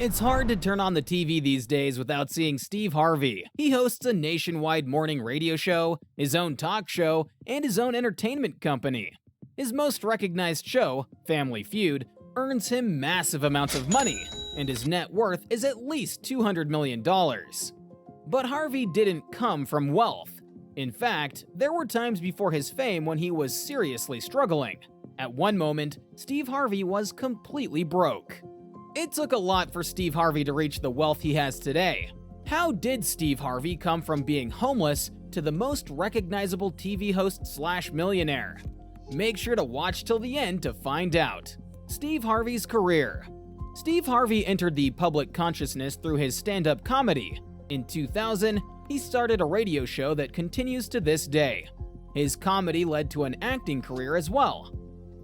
It's hard to turn on the TV these days without seeing Steve Harvey. He hosts a nationwide morning radio show, his own talk show, and his own entertainment company. His most recognized show, Family Feud, earns him massive amounts of money, and his net worth is at least $200 million. But Harvey didn't come from wealth. In fact, there were times before his fame when he was seriously struggling. At one moment, Steve Harvey was completely broke. It took a lot for Steve Harvey to reach the wealth he has today. How did Steve Harvey come from being homeless to the most recognizable TV host/millionaire? Make sure to watch till the end to find out. Steve Harvey's career. Steve Harvey entered the public consciousness through his stand-up comedy. In 2000, he started a radio show that continues to this day. His comedy led to an acting career as well.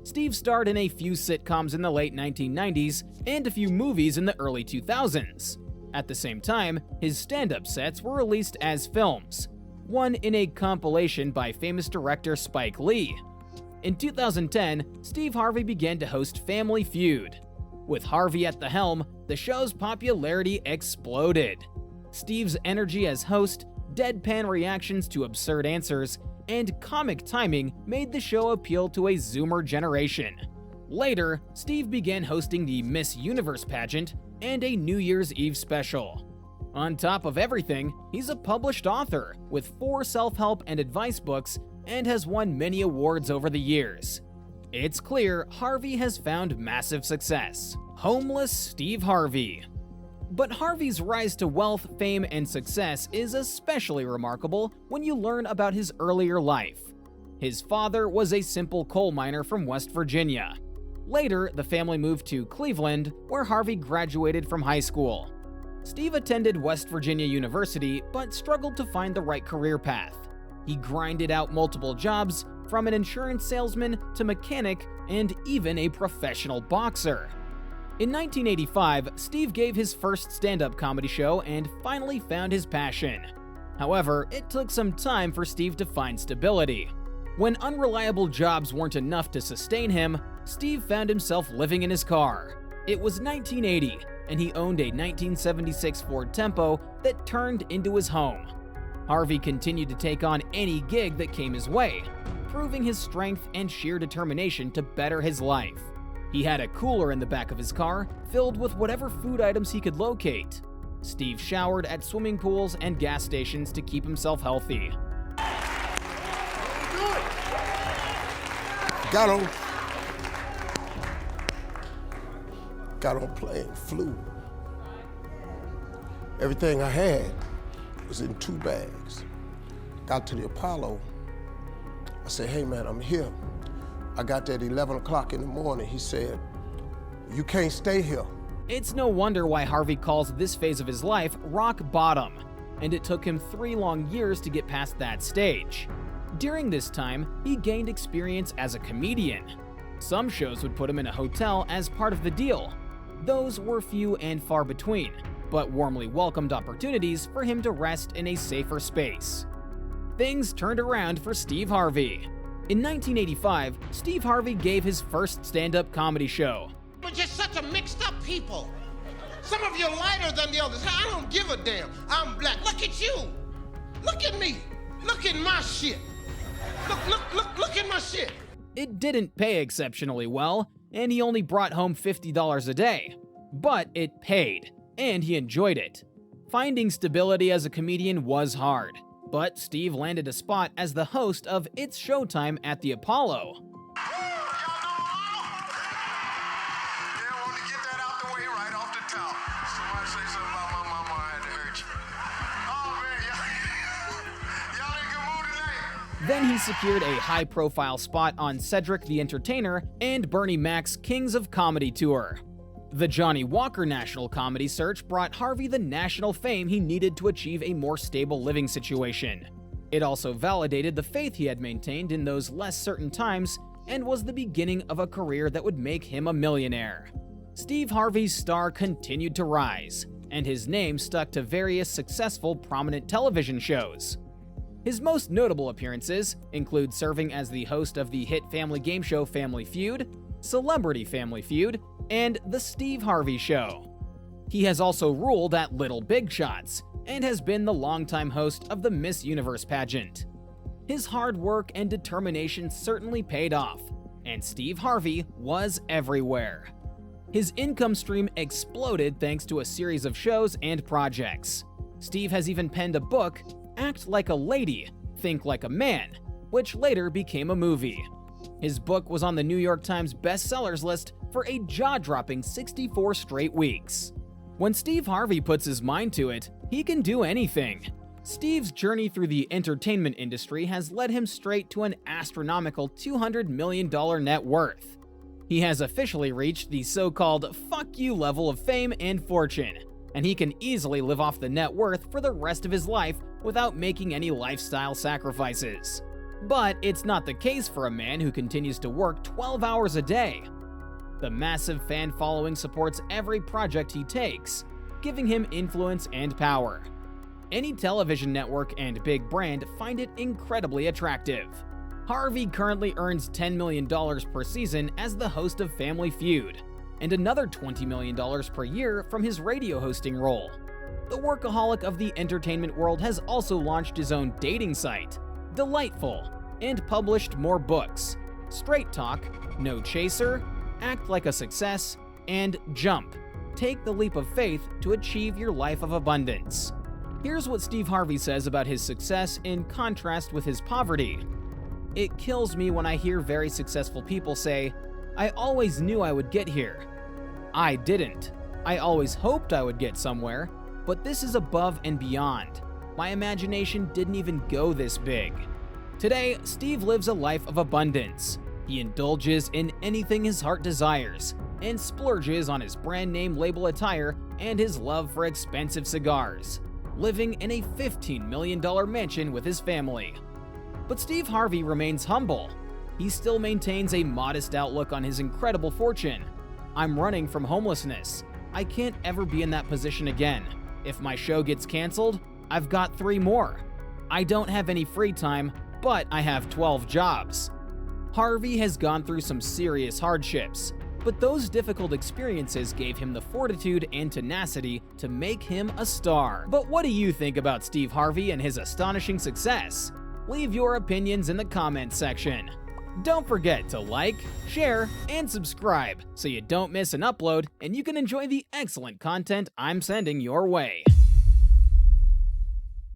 Steve starred in a few sitcoms in the late 1990s and a few movies in the early 2000s. At the same time, his stand-up sets were released as films, one in a compilation by famous director Spike Lee. In 2010, Steve Harvey began to host Family Feud. With Harvey at the helm, the show's popularity exploded. Steve's energy as host, deadpan reactions to absurd answers, and comic timing made the show appeal to a Zoomer generation. Later, Steve began hosting the Miss Universe pageant and a New Year's Eve special. On top of everything, he's a published author with 4 self-help and advice books and has won many awards over the years. It's clear Harvey has found massive success. Homeless Steve Harvey. But Harvey's rise to wealth, fame, and success is especially remarkable when you learn about his earlier life. His father was a simple coal miner from West Virginia. Later, the family moved to Cleveland, where Harvey graduated from high school. Steve attended West Virginia University, but struggled to find the right career path. He grinded out multiple jobs, from an insurance salesman to mechanic and even a professional boxer. In 1985, Steve gave his first stand-up comedy show and finally found his passion. However, it took some time for Steve to find stability. When unreliable jobs weren't enough to sustain him, Steve found himself living in his car. It was 1980, and he owned a 1976 Ford Tempo that turned into his home. Harvey continued to take on any gig that came his way, proving his strength and sheer determination to better his life. He had a cooler in the back of his car, filled with whatever food items he could locate. Steve showered at swimming pools and gas stations to keep himself healthy. Got on plane, flew. Everything I had was in 2 bags. Got to the Apollo. I said, hey man, I'm here. I got there at 11 o'clock in the morning. He said, you can't stay here. It's no wonder why Harvey calls this phase of his life rock bottom, and it took him 3 long years to get past that stage. During this time, he gained experience as a comedian. Some shows would put him in a hotel as part of the deal. Those were few and far between, but warmly welcomed opportunities for him to rest in a safer space. Things turned around for Steve Harvey. In 1985, Steve Harvey gave his first stand-up comedy show. We're just such a mixed up people. Some of you are lighter than the others. I don't give a damn. I'm black. Look at you. Look at me. Look at my shit. Look at my shit. It didn't pay exceptionally well, and he only brought home $50 a day. But it paid, and he enjoyed it. Finding stability as a comedian was hard. But Steve landed a spot as the host of It's Showtime at the Apollo. Then he secured a high-profile spot on Cedric the Entertainer and Bernie Mac's Kings of Comedy tour. The Johnny Walker National Comedy Search brought Harvey the national fame he needed to achieve a more stable living situation. It also validated the faith he had maintained in those less certain times and was the beginning of a career that would make him a millionaire. Steve Harvey's star continued to rise, and his name stuck to various successful prominent television shows. His most notable appearances include serving as the host of the hit family game show Family Feud, Celebrity Family Feud, and The Steve Harvey Show. He has also ruled at Little Big Shots and has been the longtime host of the Miss Universe pageant. His hard work and determination certainly paid off, and Steve Harvey was everywhere. His income stream exploded thanks to a series of shows and projects. Steve has even penned a book, Act Like a Lady, Think Like a Man, which later became a movie. His book was on the New York Times bestsellers list for a jaw-dropping 64 straight weeks. When Steve Harvey puts his mind to it, he can do anything. Steve's journey through the entertainment industry has led him straight to an astronomical $200 million net worth. He has officially reached the so-called fuck you level of fame and fortune, and he can easily live off the net worth for the rest of his life without making any lifestyle sacrifices. But it's not the case for a man who continues to work 12 hours a day. The massive fan following supports every project he takes, giving him influence and power. Any television network and big brand find it incredibly attractive. Harvey currently earns $10 million per season as the host of Family Feud, and another $20 million per year from his radio hosting role. The workaholic of the entertainment world has also launched his own dating site, Delightful, and published more books: Straight Talk, No Chaser, Act Like a Success, and Jump, Take the Leap of Faith to Achieve Your Life of Abundance. Here's what Steve Harvey says about his success in contrast with his poverty. It kills me when I hear very successful people say, "I always knew I would get here." I didn't. I always hoped I would get somewhere, but this is above and beyond. My imagination didn't even go this big. Today, Steve lives a life of abundance. He indulges in anything his heart desires, and splurges on his brand name label attire and his love for expensive cigars, living in a $15 million mansion with his family. But Steve Harvey remains humble. He still maintains a modest outlook on his incredible fortune. "I'm running from homelessness. I can't ever be in that position again. If my show gets canceled, I've got 3 more. I don't have any free time, but I have 12 jobs." Harvey has gone through some serious hardships, but those difficult experiences gave him the fortitude and tenacity to make him a star. But what do you think about Steve Harvey and his astonishing success? Leave your opinions in the comments section. Don't forget to like, share, and subscribe so you don't miss an upload and you can enjoy the excellent content I'm sending your way.